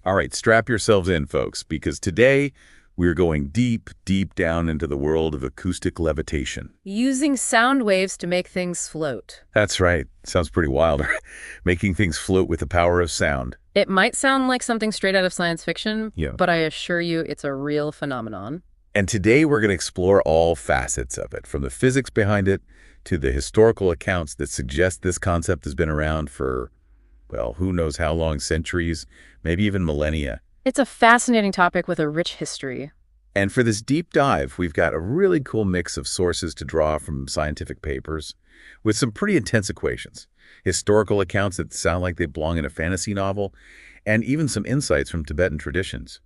All right, strap yourselves in, folks, because today we're going deep, deep down into the world of acoustic levitation. Using sound waves to make things float. That's right. Sounds pretty wild. Making things float with the power of sound. It might sound like something straight out of science fiction, Yeah. but I assure you it's a real phenomenon. And today we're going to explore all facets of it, from the physics behind it to the historical accounts that suggest this concept has been around for, well, who knows how long, centuries, maybe even millennia. It's a fascinating topic with a rich history. And for this deep dive, we've got a really cool mix of sources to draw from scientific papers with some pretty intense equations, historical accounts that sound like they belong in a fantasy novel, and even some insights from Tibetan traditions.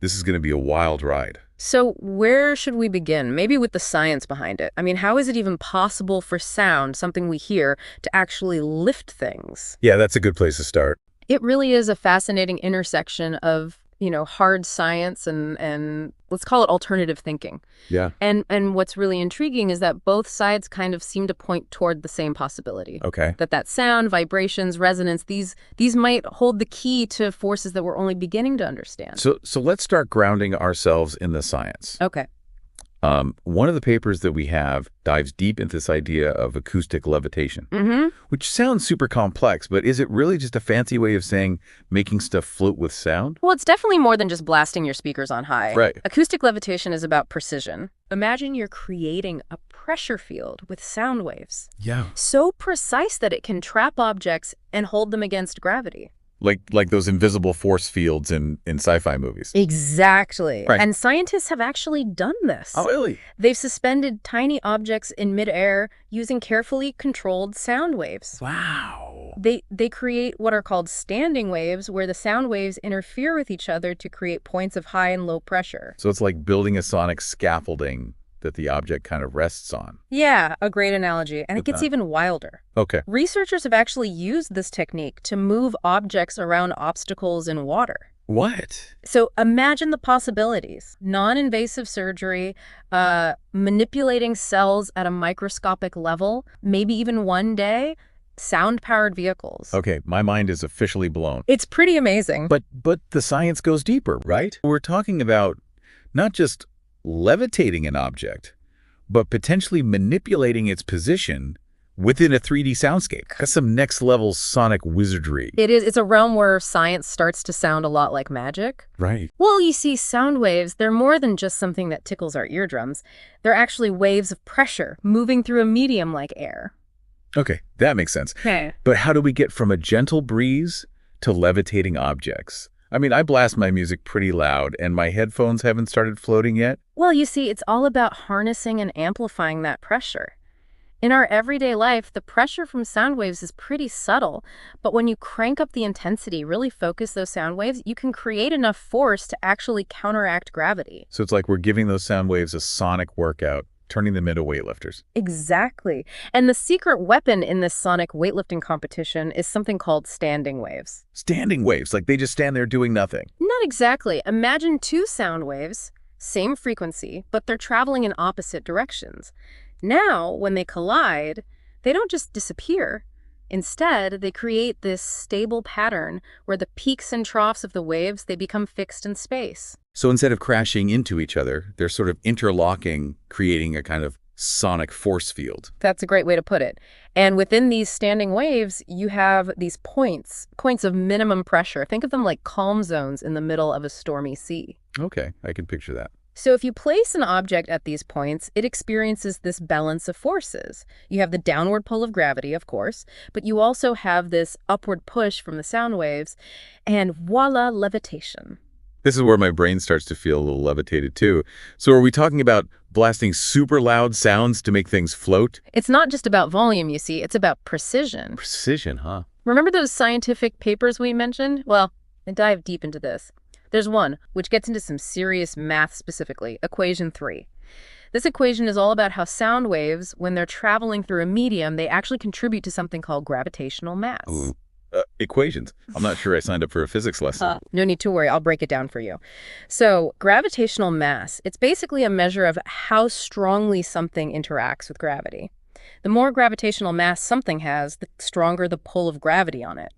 This is going to be a wild ride. So where should we begin? Maybe with the science behind it. I mean, how is it even possible for sound, something we hear, to actually lift things? Yeah, that's a good place to start. It really is a fascinating intersection of, hard science and let's call it alternative thinking. Yeah. And what's really intriguing is that both sides kind of seem to point toward the same possibility. Okay. That sound, vibrations, resonance, these might hold the key to forces that we're only beginning to understand. So let's start grounding ourselves in the science. Okay. One of the papers that we have dives deep into this idea of acoustic levitation, which sounds super complex, but is it really just a fancy way of saying making stuff float with sound? Well, it's definitely more than just blasting your speakers on high. Right. Acoustic levitation is about precision. Imagine you're creating a pressure field with sound waves. Yeah. So precise that it can trap objects and hold them against gravity. Like those invisible force fields in sci-fi movies. Exactly. Right. And scientists have actually done this. Oh, really? They've suspended tiny objects in midair using carefully controlled sound waves. Wow. They create what are called standing waves, where the sound waves interfere with each other to create points of high and low pressure. So it's like building a sonic scaffolding that the object kind of rests on. Yeah, a great analogy. And it gets even wilder. Okay. Researchers have actually used this technique to move objects around obstacles in water. What? So imagine the possibilities. Non-invasive surgery, manipulating cells at a microscopic level, maybe even one day, sound-powered vehicles. Okay, my mind is officially blown. It's pretty amazing. But the science goes deeper, right? We're talking about not just levitating an object, but potentially manipulating its position within a 3D soundscape. That's some next-level sonic wizardry. It is. It's a realm where science starts to sound a lot like magic. Right. Well, you see, sound waves, they're more than just something that tickles our eardrums. They're actually waves of pressure moving through a medium like air. Okay, that makes sense. Okay. But how do we get from a gentle breeze to levitating objects? I mean, I blast my music pretty loud, and my headphones haven't started floating yet. Well, you see, it's all about harnessing and amplifying that pressure. In our everyday life, the pressure from sound waves is pretty subtle, but when you crank up the intensity, really focus those sound waves, you can create enough force to actually counteract gravity. So it's like we're giving those sound waves a sonic workout, turning them into weightlifters. Exactly. And the secret weapon in this sonic weightlifting competition is something called standing waves. Standing waves, like they just stand there doing nothing. Not exactly. Imagine two sound waves, same frequency, but they're traveling in opposite directions. Now, when they collide, they don't just disappear. Instead, they create this stable pattern where the peaks and troughs of the waves, they become fixed in space. So instead of crashing into each other, they're sort of interlocking, creating a kind of sonic force field. That's a great way to put it. And within these standing waves, you have these points of minimum pressure. Think of them like calm zones in the middle of a stormy sea. Okay, I can picture that. So if you place an object at these points, it experiences this balance of forces. You have the downward pull of gravity, of course, but you also have this upward push from the sound waves, and voila, levitation. This is where my brain starts to feel a little levitated too. So are we talking about blasting super loud sounds to make things float? It's not just about volume, you see, it's about precision. Precision, huh? Remember those scientific papers we mentioned? Well, I dive deep into this. There's one, which gets into some serious math specifically, equation 3. This equation is all about how sound waves, when they're traveling through a medium, they actually contribute to something called gravitational mass. Ooh. Equations. I'm not sure I signed up for a physics lesson. No need to worry, I'll break it down for you. So, gravitational mass, it's basically a measure of how strongly something interacts with gravity. The more gravitational mass something has, the stronger the pull of gravity on it.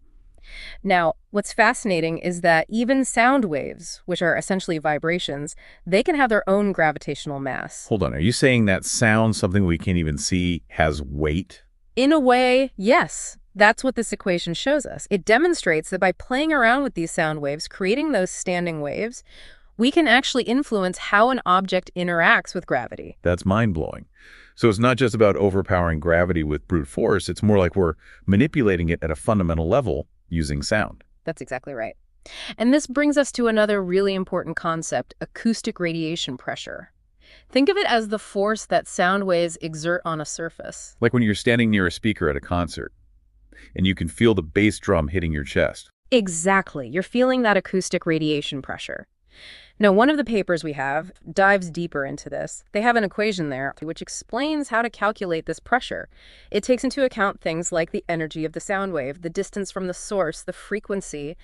Now, what's fascinating is that even sound waves, which are essentially vibrations, they can have their own gravitational mass. Hold on, are you saying that sound, something we can't even see, has weight? In a way, yes. That's what this equation shows us. It demonstrates that by playing around with these sound waves, creating those standing waves, we can actually influence how an object interacts with gravity. That's mind-blowing. So it's not just about overpowering gravity with brute force, it's more like we're manipulating it at a fundamental level using sound. That's exactly right. And this brings us to another really important concept, acoustic radiation pressure. Think of it as the force that sound waves exert on a surface. Like when you're standing near a speaker at a concert, and you can feel the bass drum hitting your chest. Exactly. You're feeling that acoustic radiation pressure. Now, one of the papers we have dives deeper into this. They have an equation there which explains how to calculate this pressure. It takes into account things like the energy of the sound wave, the distance from the source, the frequency,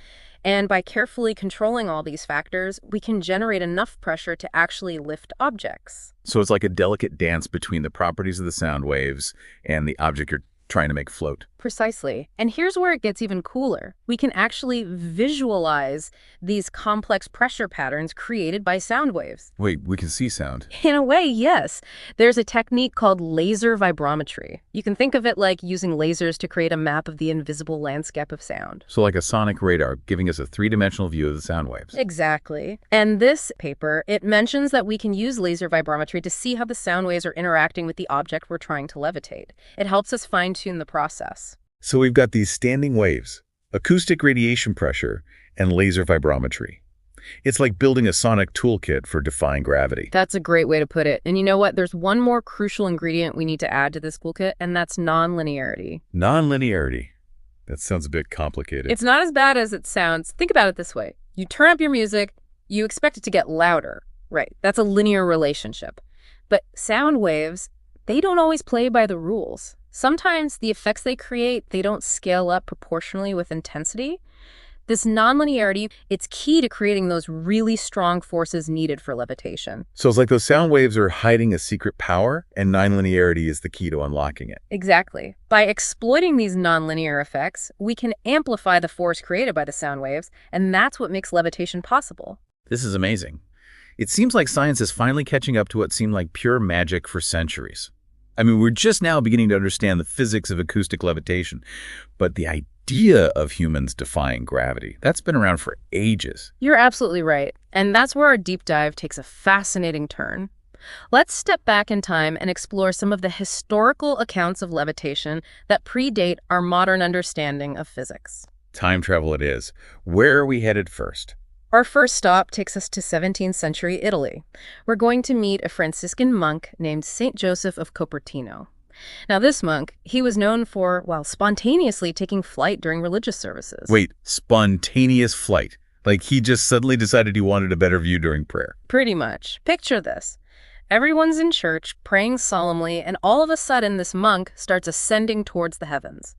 and by carefully controlling all these factors, we can generate enough pressure to actually lift objects. So it's like a delicate dance between the properties of the sound waves and the object you're trying to make float. Precisely. And here's where it gets even cooler. We can actually visualize these complex pressure patterns created by sound waves. Wait, we can see sound? In a way, yes. There's a technique called laser vibrometry. You can think of it like using lasers to create a map of the invisible landscape of sound. So like a sonic radar, giving us a three-dimensional view of the sound waves. Exactly. And this paper, it mentions that we can use laser vibrometry to see how the sound waves are interacting with the object we're trying to levitate. It helps us fine-tune the process. So we've got these standing waves, acoustic radiation pressure, and laser vibrometry. It's like building a sonic toolkit for defying gravity. That's a great way to put it. And you know what? There's one more crucial ingredient we need to add to this toolkit, and that's nonlinearity. Nonlinearity. That sounds a bit complicated. It's not as bad as it sounds. Think about it this way. You turn up your music, you expect it to get louder. Right. That's a linear relationship. But sound waves, they don't always play by the rules. Sometimes the effects they create, they don't scale up proportionally with intensity. This nonlinearity, it's key to creating those really strong forces needed for levitation. So it's like those sound waves are hiding a secret power, and nonlinearity is the key to unlocking it. Exactly. By exploiting these nonlinear effects, we can amplify the force created by the sound waves, and that's what makes levitation possible. This is amazing. It seems like science is finally catching up to what seemed like pure magic for centuries. I mean, we're just now beginning to understand the physics of acoustic levitation, but the idea of humans defying gravity, that's been around for ages. You're absolutely right. And that's where our deep dive takes a fascinating turn. Let's step back in time and explore some of the historical accounts of levitation that predate our modern understanding of physics. Time travel it is. Where are we headed first? Our first stop takes us to 17th century Italy. We're going to meet a Franciscan monk named Saint Joseph of Cupertino. Now this monk, he was known for, well, spontaneously taking flight during religious services. Wait, spontaneous flight? Like he just suddenly decided he wanted a better view during prayer? Pretty much. Picture this. Everyone's in church, praying solemnly, and all of a sudden this monk starts ascending towards the heavens.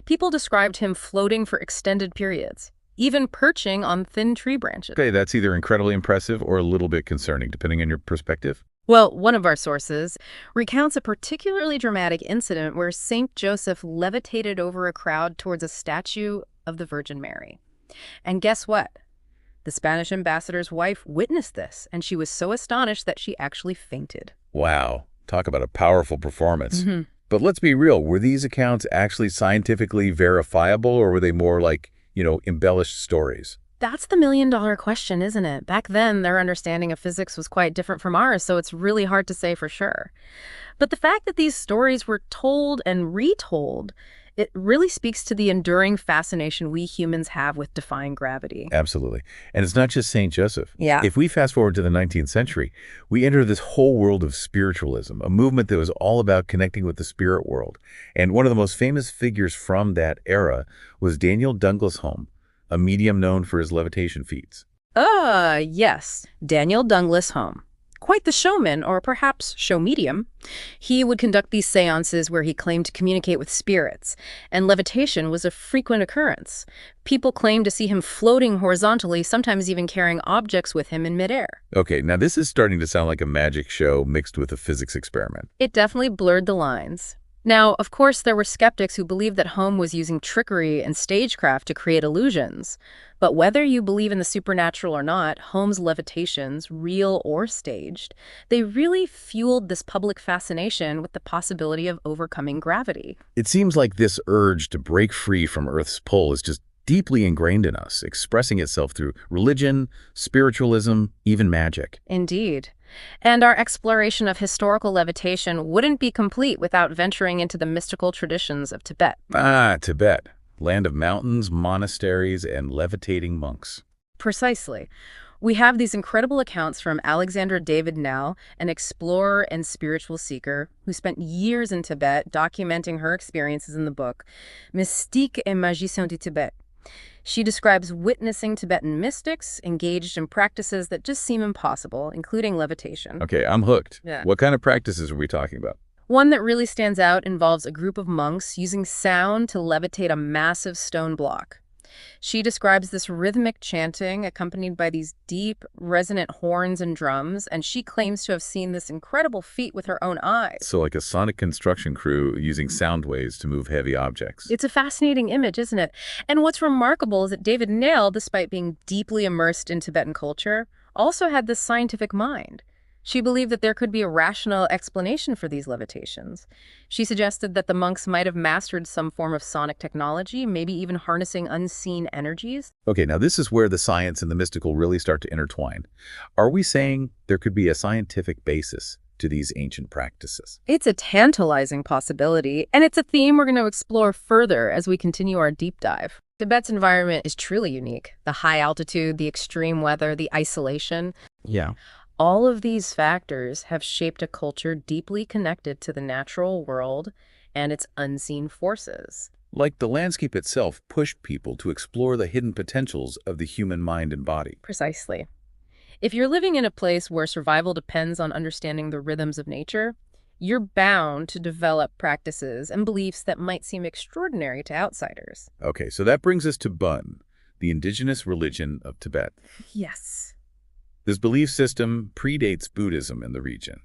People described him floating for extended periods, even perching on thin tree branches. Okay, that's either incredibly impressive or a little bit concerning, depending on your perspective. Well, one of our sources recounts a particularly dramatic incident where St. Joseph levitated over a crowd towards a statue of the Virgin Mary. And guess what? The Spanish ambassador's wife witnessed this, and she was so astonished that she actually fainted. Wow, talk about a powerful performance. Mm-hmm. But let's be real, were these accounts actually scientifically verifiable, or were they more like, embellished stories? That's the million-dollar question, isn't it? Back then, their understanding of physics was quite different from ours, so it's really hard to say for sure. But the fact that these stories were told and retold, it really speaks to the enduring fascination we humans have with defying gravity. Absolutely. And it's not just St. Joseph. Yeah. If we fast forward to the 19th century, we enter this whole world of spiritualism, a movement that was all about connecting with the spirit world. And one of the most famous figures from that era was Daniel Douglas-Home, a medium known for his levitation feats. Yes, Daniel Douglas-Home. Quite the showman, or perhaps show medium. He would conduct these seances where he claimed to communicate with spirits, and levitation was a frequent occurrence. People claimed to see him floating horizontally, sometimes even carrying objects with him in midair. Okay, now this is starting to sound like a magic show mixed with a physics experiment. It definitely blurred the lines. Now, of course, there were skeptics who believed that Home was using trickery and stagecraft to create illusions. But whether you believe in the supernatural or not, Home's levitations, real or staged, they really fueled this public fascination with the possibility of overcoming gravity. It seems like this urge to break free from Earth's pull is just deeply ingrained in us, expressing itself through religion, spiritualism, even magic. Indeed. And our exploration of historical levitation wouldn't be complete without venturing into the mystical traditions of Tibet. Ah, Tibet, land of mountains, monasteries, and levitating monks. Precisely. We have these incredible accounts from Alexandra David-Neel, an explorer and spiritual seeker who spent years in Tibet documenting her experiences in the book Mystique et Magicien du Tibet. She describes witnessing Tibetan mystics engaged in practices that just seem impossible, including levitation. Okay, I'm hooked. Yeah. What kind of practices are we talking about? One that really stands out involves a group of monks using sound to levitate a massive stone block. She describes this rhythmic chanting accompanied by these deep, resonant horns and drums, and she claims to have seen this incredible feat with her own eyes. So like a sonic construction crew using sound waves to move heavy objects. It's a fascinating image, isn't it? And what's remarkable is that David-Neel, despite being deeply immersed in Tibetan culture, also had this scientific mind. She believed that there could be a rational explanation for these levitations. She suggested that the monks might have mastered some form of sonic technology, maybe even harnessing unseen energies. Okay, now this is where the science and the mystical really start to intertwine. Are we saying there could be a scientific basis to these ancient practices? It's a tantalizing possibility, and it's a theme we're going to explore further as we continue our deep dive. Tibet's environment is truly unique. The high altitude, the extreme weather, the isolation. Yeah. All of these factors have shaped a culture deeply connected to the natural world and its unseen forces. Like the landscape itself pushed people to explore the hidden potentials of the human mind and body. Precisely. If you're living in a place where survival depends on understanding the rhythms of nature, you're bound to develop practices and beliefs that might seem extraordinary to outsiders. Okay, so that brings us to Bun, the indigenous religion of Tibet. Yes. This belief system predates Buddhism in the region.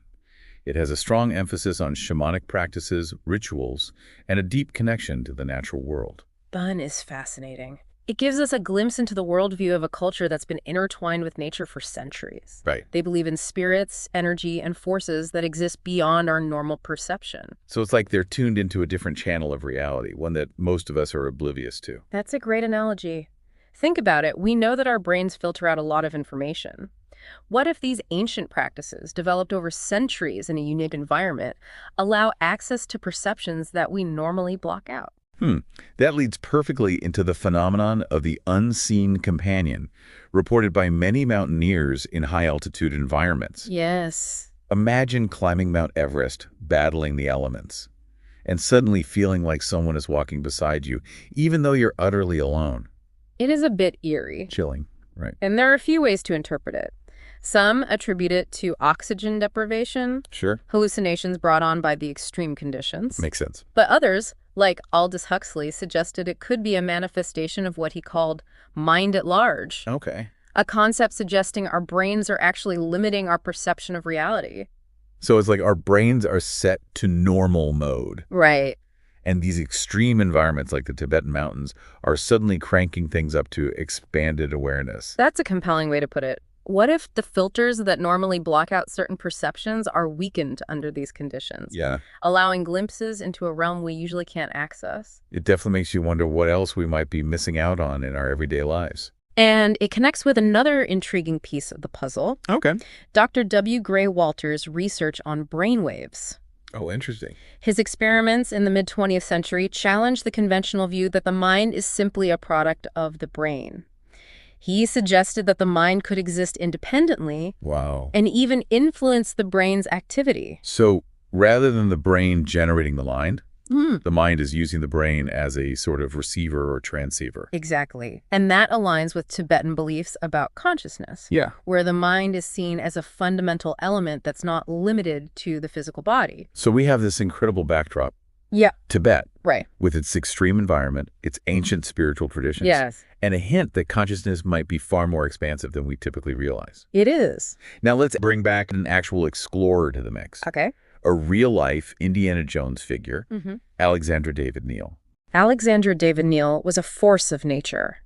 It has a strong emphasis on shamanic practices, rituals, and a deep connection to the natural world. Bun is fascinating. It gives us a glimpse into the worldview of a culture that's been intertwined with nature for centuries. Right. They believe in spirits, energy, and forces that exist beyond our normal perception. So it's like they're tuned into a different channel of reality, one that most of us are oblivious to. That's a great analogy. Think about it. We know that our brains filter out a lot of information. What if these ancient practices, developed over centuries in a unique environment, allow access to perceptions that we normally block out? That leads perfectly into the phenomenon of the unseen companion, reported by many mountaineers in high-altitude environments. Yes. Imagine climbing Mount Everest, battling the elements, and suddenly feeling like someone is walking beside you, even though you're utterly alone. It is a bit eerie. Chilling, right? And there are a few ways to interpret it. Some attribute it to oxygen deprivation, Sure. hallucinations brought on by the extreme conditions. Makes sense. But others, like Aldous Huxley, suggested it could be a manifestation of what he called mind at large, Okay. a concept suggesting our brains are actually limiting our perception of reality. So it's like our brains are set to normal mode. Right. And these extreme environments like the Tibetan mountains are suddenly cranking things up to expanded awareness. That's a compelling way to put it. What if the filters that normally block out certain perceptions are weakened under these conditions, Yeah. allowing glimpses into a realm we usually can't access? It definitely makes you wonder what else we might be missing out on in our everyday lives. And it connects with another intriguing piece of the puzzle, Okay. Dr. W. Gray Walters' research on brainwaves. Oh, interesting. His experiments in the mid-20th century challenged the conventional view that the mind is simply a product of the brain. He suggested that the mind could exist independently Wow. and even influence the brain's activity. So rather than the brain generating the mind is using the brain as a sort of receiver or transceiver. Exactly. And that aligns with Tibetan beliefs about consciousness, Yeah. where the mind is seen as a fundamental element that's not limited to the physical body. So we have this incredible backdrop. Yeah. Tibet, Right. with its extreme environment, its ancient spiritual traditions, Yes. and a hint that consciousness might be far more expansive than we typically realize. It is. Now let's bring back an actual explorer to the mix. Okay. a real-life Indiana Jones figure, Alexandra David-Neel. Alexandra David-Neel was a force of nature.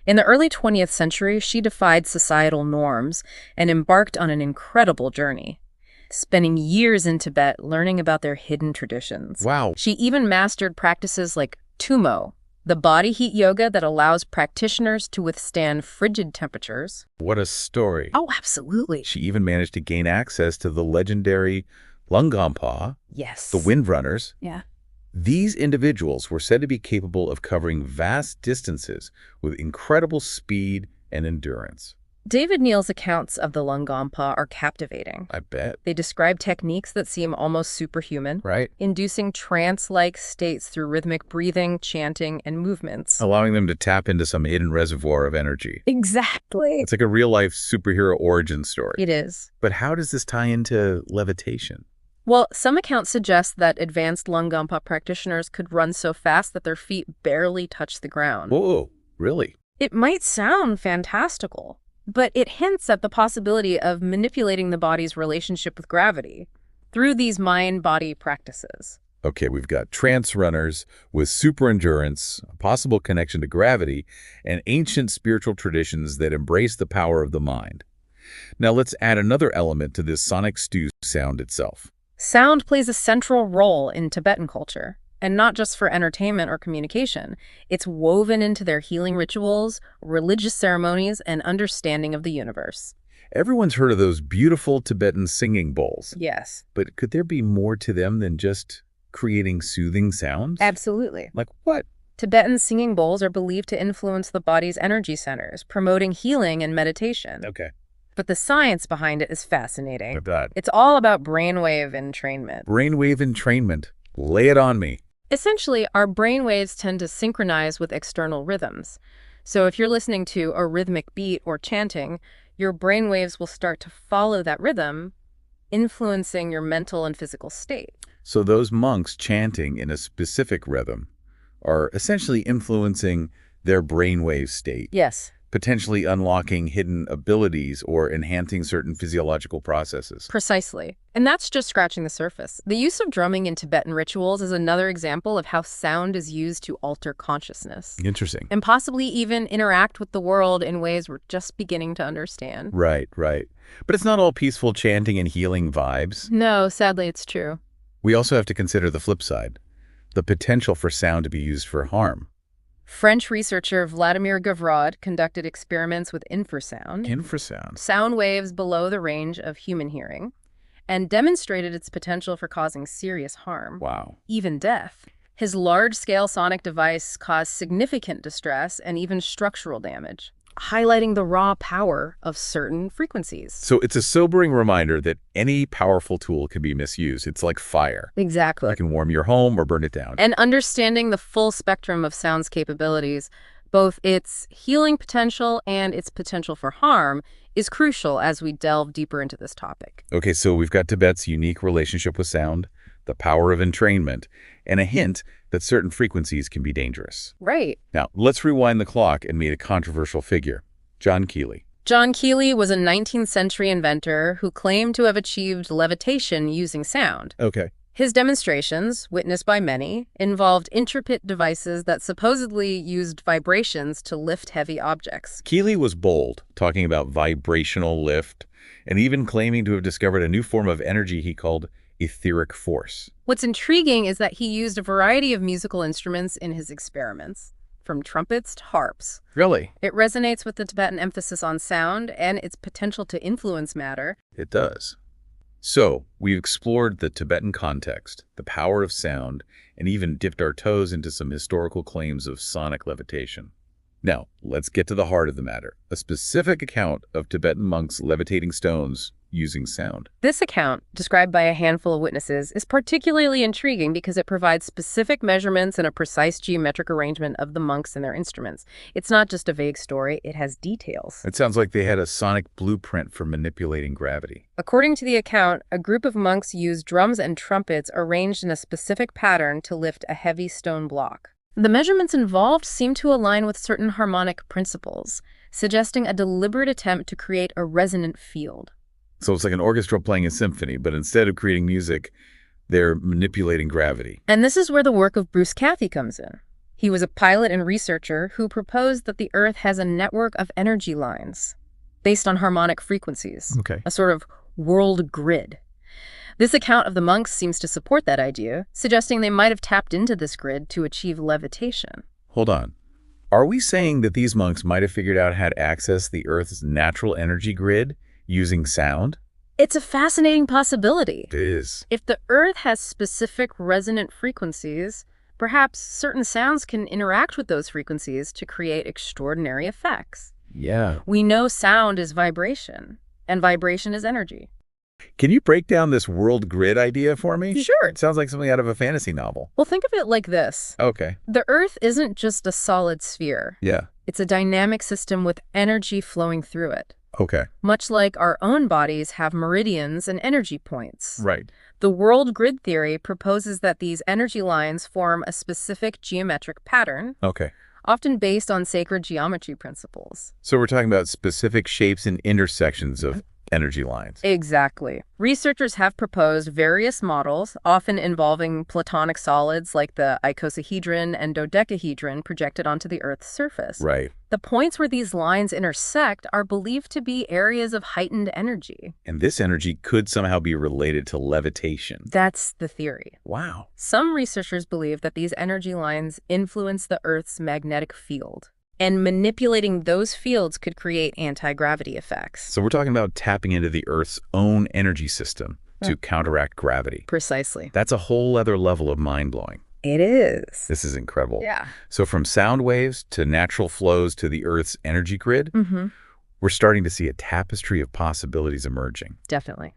In the early 20th century, she defied societal norms and embarked on an incredible journey, spending years in Tibet learning about their hidden traditions. Wow. She even mastered practices like tumo, the body heat yoga that allows practitioners to withstand frigid temperatures. What a story. Oh, absolutely. She even managed to gain access to the legendary Lungompa, Yes. the Windrunners. Yeah. These individuals were said to be capable of covering vast distances with incredible speed and endurance. David-Neel's accounts of the Lungompa are captivating. I bet. They describe techniques that seem almost superhuman, Right? inducing trance-like states through rhythmic breathing, chanting, and movements. Allowing them to tap into some hidden reservoir of energy. Exactly. It's like a real-life superhero origin story. It is. But how does this tie into levitation? Well, some accounts suggest that advanced Lungompa practitioners could run so fast that their feet barely touch the ground. Whoa, really? It might sound fantastical, but it hints at the possibility of manipulating the body's relationship with gravity through these mind-body practices. Okay, we've got trance runners with super endurance, a possible connection to gravity, and ancient spiritual traditions that embrace the power of the mind. Now let's add another element to this sonic stew sound itself. Sound plays a central role in Tibetan culture, and not just for entertainment or communication. It's woven into their healing rituals, religious ceremonies, and understanding of the universe. Everyone's heard of those beautiful Tibetan singing bowls. Yes. But could there be more to them than just creating soothing sounds? Absolutely. Like what? Tibetan singing bowls are believed to influence the body's energy centers, promoting healing and meditation. Okay. But the science behind it is fascinating. I bet. It's all about brainwave entrainment. Brainwave entrainment. Lay it on me. Essentially, our brainwaves tend to synchronize with external rhythms. So if you're listening to a rhythmic beat or chanting, your brainwaves will start to follow that rhythm, influencing your mental and physical state. So those monks chanting in a specific rhythm are essentially influencing their brainwave state. Yes. Potentially unlocking hidden abilities or enhancing certain physiological processes. Precisely. And that's just scratching the surface. The use of drumming in Tibetan rituals is another example of how sound is used to alter consciousness. Interesting. And possibly even interact with the world in ways we're just beginning to understand. Right, right. But it's not all peaceful chanting and healing vibes. No, sadly, it's true. We also have to consider the flip side, the potential for sound to be used for harm. French researcher Vladimir Gavrod conducted experiments with infrasound, sound waves below the range of human hearing, and demonstrated its potential for causing serious harm. Wow. Even death. His large-scale sonic device caused significant distress and even structural damage, highlighting the raw power of certain frequencies. So it's a sobering reminder that any powerful tool can be misused. It's like fire. Exactly. You can warm your home or burn it down. And understanding the full spectrum of sound's capabilities, both its healing potential and its potential for harm, is crucial as we delve deeper into this topic. Okay, so we've got Tibet's unique relationship with sound, the power of entrainment, and a hint that certain frequencies can be dangerous. Right. Now, let's rewind the clock and meet a controversial figure, John Keely. John Keely was a 19th century inventor who claimed to have achieved levitation using sound. Okay. His demonstrations, witnessed by many, involved intricate devices that supposedly used vibrations to lift heavy objects. Keely was bold, talking about vibrational lift, and even claiming to have discovered a new form of energy he called etheric force. What's intriguing is that he used a variety of musical instruments in his experiments, from trumpets to harps. Really? It resonates with the Tibetan emphasis on sound and its potential to influence matter. It does. So, we've explored the Tibetan context, the power of sound, and even dipped our toes into some historical claims of sonic levitation. Now, let's get to the heart of the matter, a specific account of Tibetan monks levitating stones using sound. This account, described by a handful of witnesses, is particularly intriguing because it provides specific measurements and a precise geometric arrangement of the monks and their instruments. It's not just a vague story, it has details. It sounds like they had a sonic blueprint for manipulating gravity. According to the account, a group of monks used drums and trumpets arranged in a specific pattern to lift a heavy stone block. The measurements involved seem to align with certain harmonic principles, suggesting a deliberate attempt to create a resonant field. So it's like an orchestra playing a symphony, but instead of creating music, They're manipulating gravity. And this is where the work of Bruce Cathy comes in. He was a pilot and researcher who proposed that the Earth has a network of energy lines based on harmonic frequencies, Okay. a sort of world grid. This account of the monks seems to support that idea, suggesting they might have tapped into this grid to achieve levitation. Hold on. Are we saying that these monks might have figured out how to access the Earth's natural energy grid using sound? It's a fascinating possibility. It is. If the Earth has specific resonant frequencies, perhaps certain sounds can interact with those frequencies to create extraordinary effects. Yeah. We know sound is vibration, and vibration is energy. Can you break down this world grid idea for me? Sure. It sounds like something out of a fantasy novel. Well, think of it like this. Okay. The Earth isn't just a solid sphere. Yeah. It's a dynamic system with energy flowing through it. Okay. Much like our own bodies have meridians and energy points. Right. The world grid theory proposes that these energy lines form a specific geometric pattern, Okay. often based on sacred geometry principles. So we're talking about specific shapes and intersections of energy lines. Exactly. Researchers have proposed various models, often involving platonic solids like the icosahedron and dodecahedron projected onto the Earth's surface. Right. The points where these lines intersect are believed to be areas of heightened energy. And this energy could somehow be related to levitation. That's the theory. Wow. Some researchers believe that these energy lines influence the Earth's magnetic field, and manipulating those fields could create anti-gravity effects. So we're talking about tapping into the Earth's own energy system to counteract gravity. Precisely. That's a whole other level of mind-blowing. It is. This is incredible. Yeah. So from sound waves to natural flows to the Earth's energy grid, we're starting to see a tapestry of possibilities emerging. Definitely.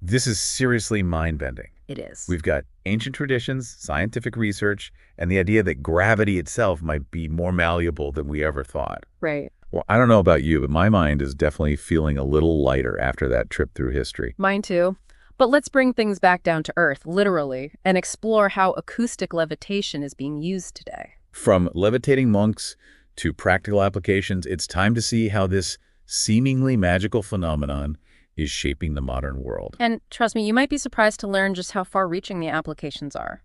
This is seriously mind-bending. It is. We've got ancient traditions, scientific research, and the idea that gravity itself might be more malleable than we ever thought. Right. Well, I don't know about you, but my mind is definitely feeling a little lighter after that trip through history. Mine too. But let's bring things back down to Earth, literally, and explore how acoustic levitation is being used today. From levitating monks to practical applications, it's time to see how this seemingly magical phenomenon is shaping the modern world. And trust me, you might be surprised to learn just how far-reaching the applications are.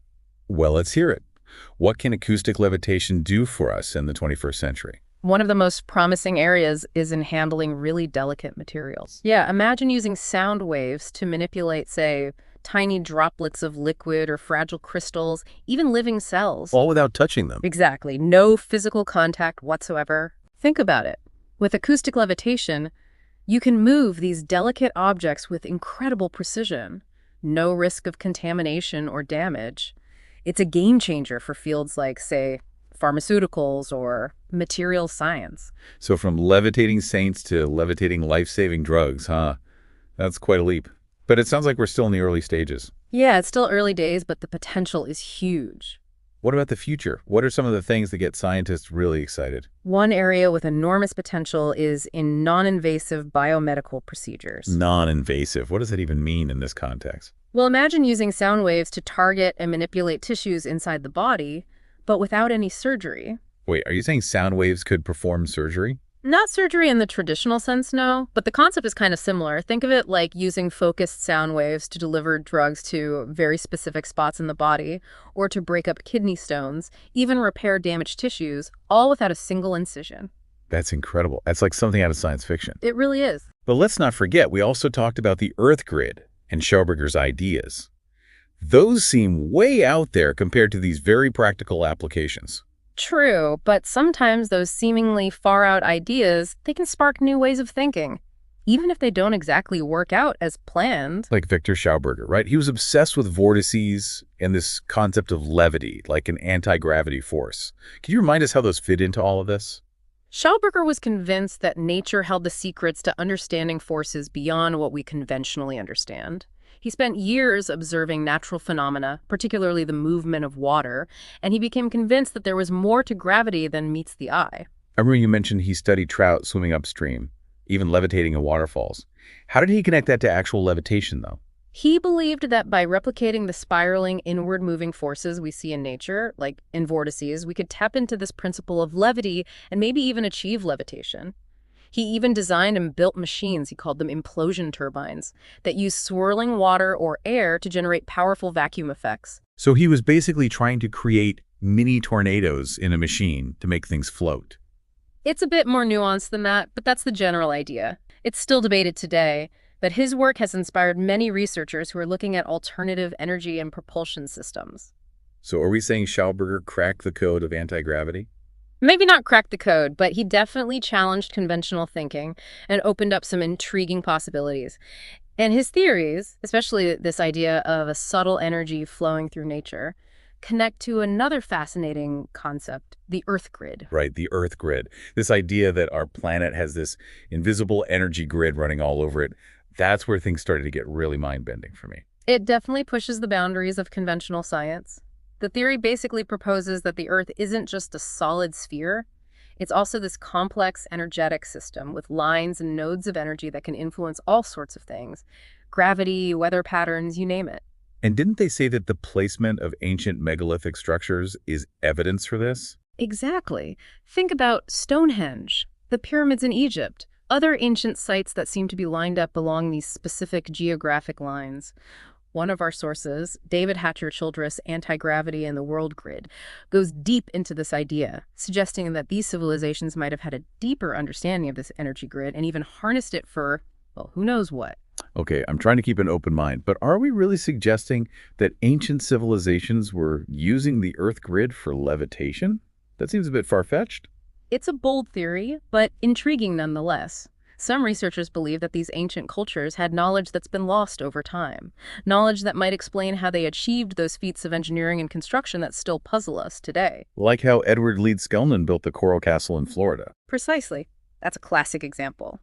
Well, let's hear it. What can acoustic levitation do for us in the 21st century? One of the most promising areas is in handling really delicate materials. Yeah, imagine using sound waves to manipulate, say, tiny droplets of liquid or fragile crystals, even living cells. All without touching them. Exactly. No physical contact whatsoever. Think about it. With acoustic levitation, you can move these delicate objects with incredible precision. No risk of contamination or damage. It's a game changer for fields like, say, pharmaceuticals or material science. So from levitating saints to levitating life-saving drugs, huh? That's quite a leap. But it sounds like we're still in the early stages. Yeah, it's still early days, but the potential is huge. What about the future? What are some of the things that get scientists really excited? One area with enormous potential is in non-invasive biomedical procedures. Non-invasive. What does that even mean in this context? Well, imagine using sound waves to target and manipulate tissues inside the body, but without any surgery. Wait, are you saying sound waves could perform surgery? Not surgery in the traditional sense, no, but the concept is kind of similar. Think of it like using focused sound waves to deliver drugs to very specific spots in the body, or to break up kidney stones, even repair damaged tissues, all without a single incision. That's incredible. That's like something out of science fiction. It really is. But let's not forget, we also talked about the Earth grid and Schauberger's ideas. Those seem way out there compared to these very practical applications. True, but sometimes those seemingly far-out ideas, they can spark new ways of thinking, even if they don't exactly work out as planned. Like Victor Schauberger, right? He was obsessed with vortices and this concept of levity, like an anti-gravity force. Can you remind us how those fit into all of this? Schauberger was convinced that nature held the secrets to understanding forces beyond what we conventionally understand. He spent years observing natural phenomena, particularly the movement of water, and he became convinced that there was more to gravity than meets the eye. I remember you mentioned he studied trout swimming upstream, even levitating in waterfalls. How did he connect that to actual levitation, though? He believed that by replicating the spiraling inward-moving forces we see in nature, like in vortices, we could tap into this principle of levity and maybe even achieve levitation. He even designed and built machines, he called them implosion turbines, that use swirling water or air to generate powerful vacuum effects. So he was basically trying to create mini tornadoes in a machine to make things float. It's a bit more nuanced than that, but that's the general idea. It's still debated today, but his work has inspired many researchers who are looking at alternative energy and propulsion systems. So are we saying Schauberger cracked the code of anti-gravity? Maybe not cracked the code, but he definitely challenged conventional thinking and opened up some intriguing possibilities. And his theories, especially this idea of a subtle energy flowing through nature, connect to another fascinating concept, the Earth grid. Right, the Earth grid. This idea that our planet has this invisible energy grid running all over it, that's where things started to get really mind-bending for me. It definitely pushes the boundaries of conventional science. The theory basically proposes that the Earth isn't just a solid sphere. It's also this complex energetic system with lines and nodes of energy that can influence all sorts of things. Gravity, weather patterns, you name it. And didn't they say that the placement of ancient megalithic structures is evidence for this? Exactly. Think about Stonehenge, the pyramids in Egypt, other ancient sites that seem to be lined up along these specific geographic lines. One of our sources, David Hatcher Childress' Anti-Gravity and the World Grid, goes deep into this idea, suggesting that these civilizations might have had a deeper understanding of this energy grid and even harnessed it for, well, who knows what. Okay, I'm trying to keep an open mind, but are we really suggesting that ancient civilizations were using the Earth grid for levitation? That seems a bit far-fetched. It's a bold theory, but intriguing nonetheless. Some researchers believe that these ancient cultures had knowledge that's been lost over time, knowledge that might explain how they achieved those feats of engineering and construction that still puzzle us today. Like how Edward Leeds-Skelton built the Coral Castle in Florida. Precisely. That's a classic example.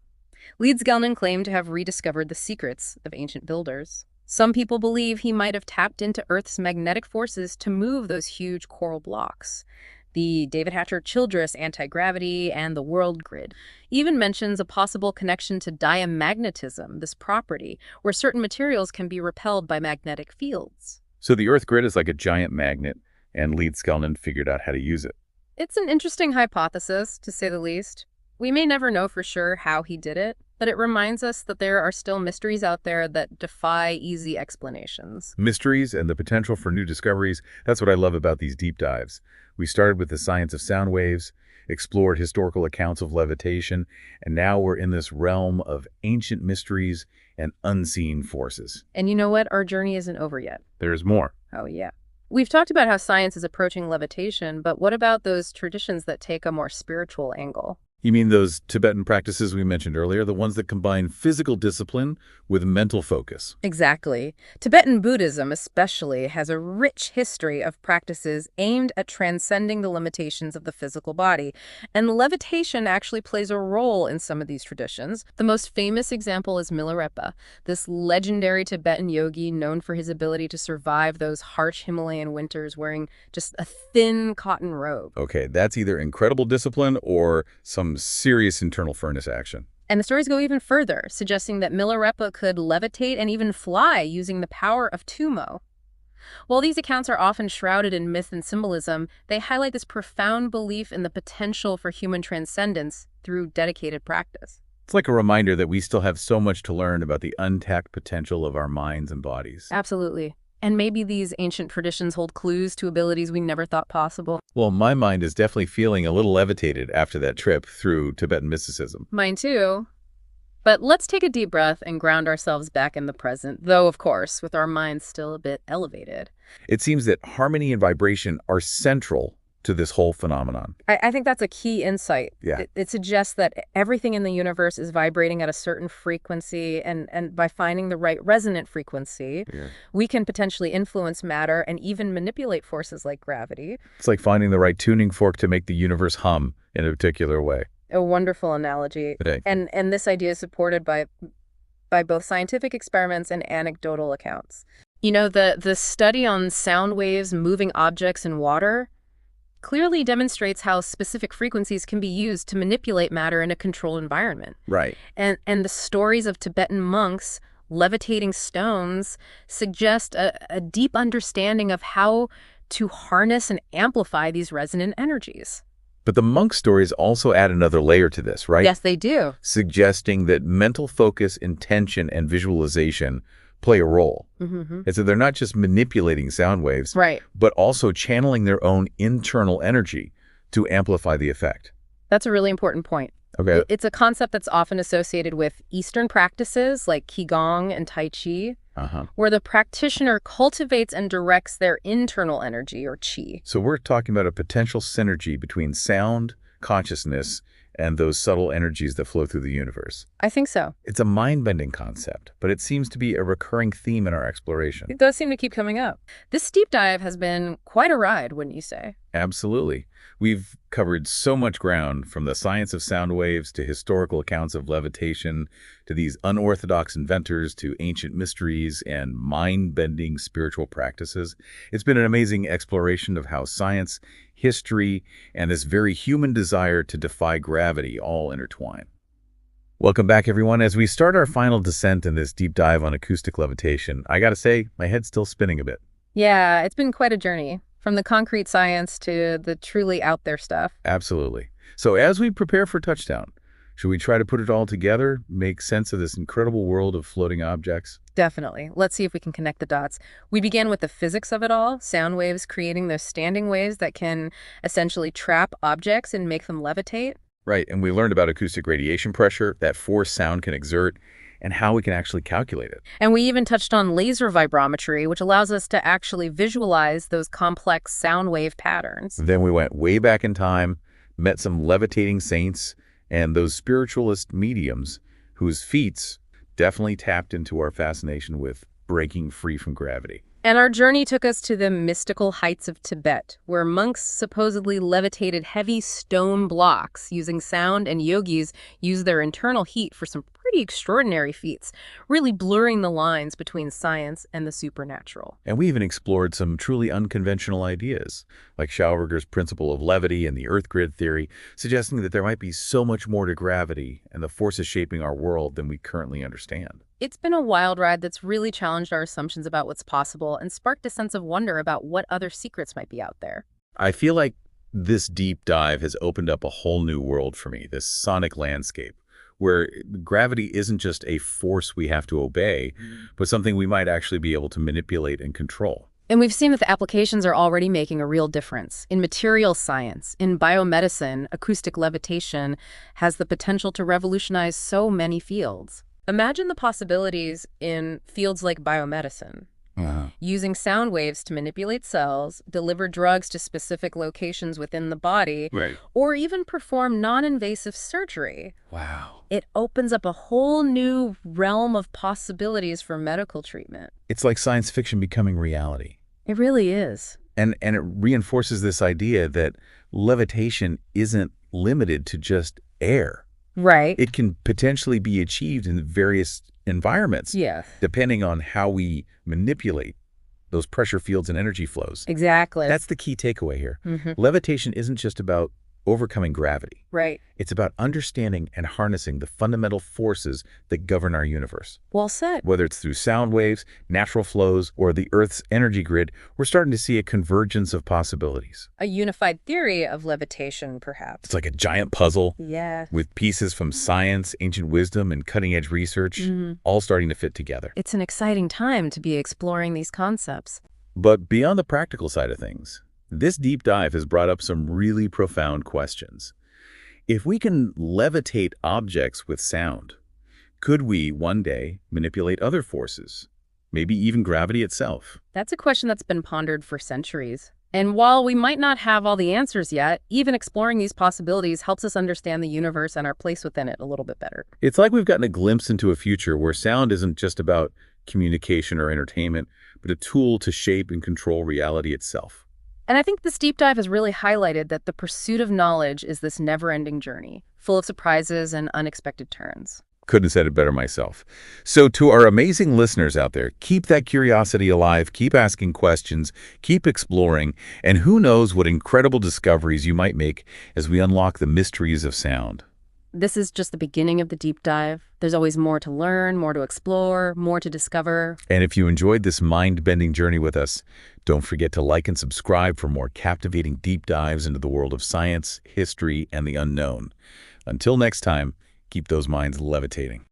Leeds-Skelton claimed to have rediscovered the secrets of ancient builders. Some people believe he might have tapped into Earth's magnetic forces to move those huge coral blocks. The David Hatcher Childress Anti-Gravity and the World Grid even mentions a possible connection to diamagnetism, this property, where certain materials can be repelled by magnetic fields. So the Earth grid is like a giant magnet, and Leeds-Skelton figured out how to use it. It's an interesting hypothesis, to say the least. We may never know for sure how he did it, but it reminds us that there are still mysteries out there that defy easy explanations. Mysteries and the potential for new discoveries, that's what I love about these deep dives. We started with the science of sound waves, explored historical accounts of levitation, and now we're in this realm of ancient mysteries and unseen forces. And you know what? Our journey isn't over yet. There's more. Oh, yeah. We've talked about how science is approaching levitation, but what about those traditions that take a more spiritual angle? You mean those Tibetan practices we mentioned earlier, the ones that combine physical discipline with mental focus? Exactly. Tibetan Buddhism especially has a rich history of practices aimed at transcending the limitations of the physical body, and levitation actually plays a role in some of these traditions. The most famous example is Milarepa, this legendary Tibetan yogi known for his ability to survive those harsh Himalayan winters wearing just a thin cotton robe. Okay, that's either incredible discipline or some serious internal furnace action. And the stories go even further, suggesting that Milarepa could levitate and even fly using the power of Tumo. While these accounts are often shrouded in myth and symbolism, they highlight this profound belief in the potential for human transcendence through dedicated practice. It's like a reminder that we still have so much to learn about the untapped potential of our minds and bodies. Absolutely. And maybe these ancient traditions hold clues to abilities we never thought possible. Well, my mind is definitely feeling a little levitated after that trip through Tibetan mysticism. Mine too. But let's take a deep breath and ground ourselves back in the present, though, of course, with our minds still a bit elevated. It seems that harmony and vibration are central to this whole phenomenon. I think that's a key insight. Yeah. It suggests that everything in the universe is vibrating at a certain frequency, and by finding the right resonant frequency, we can potentially influence matter and even manipulate forces like gravity. It's like finding the right tuning fork to make the universe hum in a particular way. A wonderful analogy. Today. And this idea is supported by both scientific experiments and anecdotal accounts. You know, the study on sound waves moving objects in water clearly demonstrates how specific frequencies can be used to manipulate matter in a controlled environment. Right. And the stories of Tibetan monks levitating stones suggest a deep understanding of how to harness and amplify these resonant energies. But the monk stories also add another layer to this, right? Yes, they do. Suggesting that mental focus, intention, and visualization play a role. Mm-hmm. And so they're not just manipulating sound waves, Right. but also channeling their own internal energy to amplify the effect. That's a really important point. Okay. It's a concept that's often associated with Eastern practices like Qigong and Tai Chi, where the practitioner cultivates and directs their internal energy, or qi. So we're talking about a potential synergy between sound, consciousness, and those subtle energies that flow through the universe. I think so. It's a mind-bending concept, but it seems to be a recurring theme in our exploration. It does seem to keep coming up. This deep dive has been quite a ride, wouldn't you say? Absolutely. We've covered so much ground, from the science of sound waves to historical accounts of levitation, to these unorthodox inventors, to ancient mysteries and mind-bending spiritual practices. It's been an amazing exploration of how science, history, and this very human desire to defy gravity all intertwine. Welcome back, everyone. As we start our final descent in this deep dive on acoustic levitation, I gotta say, my head's still spinning a bit. Yeah, it's been quite a journey, from the concrete science to the truly out there stuff. Absolutely. So as we prepare for touchdown, should we try to put it all together, make sense of this incredible world of floating objects? Definitely. Let's see if we can connect the dots. We began with the physics of it all, sound waves creating those standing waves that can essentially trap objects and make them levitate. Right, and we learned about acoustic radiation pressure, that force sound can exert, and how we can actually calculate it. And we even touched on laser vibrometry, which allows us to actually visualize those complex sound wave patterns. Then we went way back in time, met some levitating saints, and those spiritualist mediums whose feats definitely tapped into our fascination with breaking free from gravity. And our journey took us to the mystical heights of Tibet, where monks supposedly levitated heavy stone blocks using sound, and yogis used their internal heat for some pretty extraordinary feats, really blurring the lines between science and the supernatural. And we even explored some truly unconventional ideas, like Schauberger's principle of levity and the Earth grid theory, suggesting that there might be so much more to gravity and the forces shaping our world than we currently understand. It's been a wild ride that's really challenged our assumptions about what's possible and sparked a sense of wonder about what other secrets might be out there. I feel like this deep dive has opened up a whole new world for me, this sonic landscape, where gravity isn't just a force we have to obey, but something we might actually be able to manipulate and control. And we've seen that the applications are already making a real difference. In materials science, in biomedicine, acoustic levitation has the potential to revolutionize so many fields. Imagine the possibilities in fields like biomedicine. Using sound waves to manipulate cells, deliver drugs to specific locations within the body, or even perform non-invasive surgery. Wow. It opens up a whole new realm of possibilities for medical treatment. It's like science fiction becoming reality. It really is. And it reinforces this idea that levitation isn't limited to just air. Right. It can potentially be achieved in various environments, depending on how we manipulate those pressure fields and energy flows. Exactly. That's the key takeaway here. Levitation isn't just about overcoming gravity. Right. It's about understanding and harnessing the fundamental forces that govern our universe. Well said. Whether it's through sound waves, natural flows, or the Earth's energy grid, we're starting to see a convergence of possibilities. A unified theory of levitation, perhaps. It's like a giant puzzle Yeah. with pieces from science, ancient wisdom, and cutting-edge research, all starting to fit together. It's an exciting time to be exploring these concepts. But beyond the practical side of things, this deep dive has brought up some really profound questions. If we can levitate objects with sound, could we one day manipulate other forces, maybe even gravity itself? That's a question that's been pondered for centuries. And while we might not have all the answers yet, even exploring these possibilities helps us understand the universe and our place within it a little bit better. It's like we've gotten a glimpse into a future where sound isn't just about communication or entertainment, but a tool to shape and control reality itself. And I think this deep dive has really highlighted that the pursuit of knowledge is this never-ending journey, full of surprises and unexpected turns. Couldn't have said it better myself. So to our amazing listeners out there, keep that curiosity alive, keep asking questions, keep exploring, and who knows what incredible discoveries you might make as we unlock the mysteries of sound. this is just the beginning of the deep dive. There's always more to learn, more to explore, more to discover. And if you enjoyed this mind-bending journey with us, don't forget to like and subscribe for more captivating deep dives into the world of science, history, and the unknown. Until next time, keep those minds levitating.